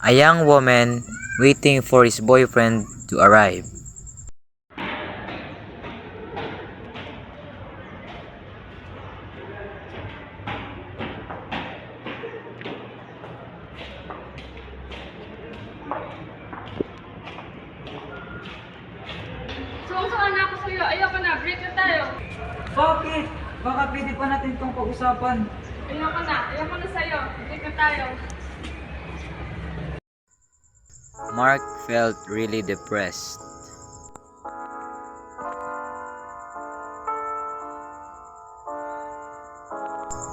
A young woman waiting for his boyfriend to arrive. Sumusaan na ako sa'yo. Ayoko na. Break na tayo. Bakit? Baka pwede pa natin itong pag-usapan. Ayoko na. Ayoko na sa'yo. Break na tayo. Mark felt really depressed.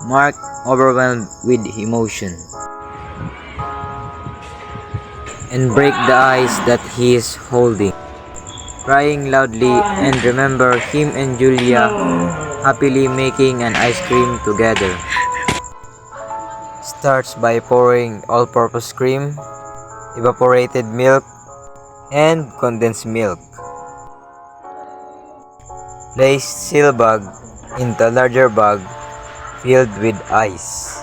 Mark overwhelmed with emotion and break the ice that he is holding, crying loudly, and remember him and Julia happily making an ice cream together. Starts by pouring all-purpose cream, evaporated milk, and condensed milk. Place seal bag into larger bag filled with ice.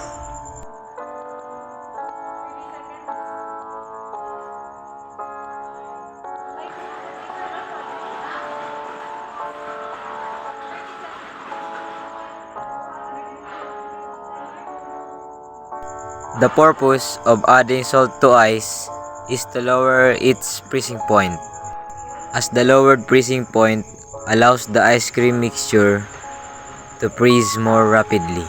The purpose of adding salt to ice is to lower its freezing point, as the lowered freezing point allows the ice cream mixture to freeze more rapidly.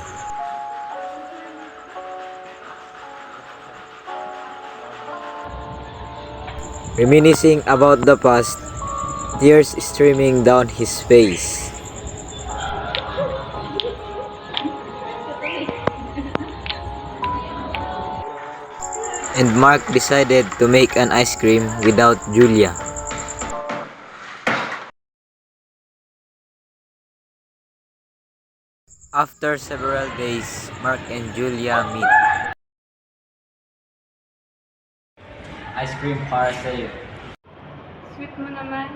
Reminiscing about the past, tears streaming down his face. And Mark decided to make an ice cream without Julia. After several days, Mark and Julia meet. Ice cream para sa'yo. Sweet mo naman.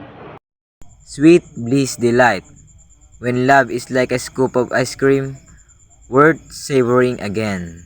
Sweet bliss delight. When love is like a scoop of ice cream, worth savoring again.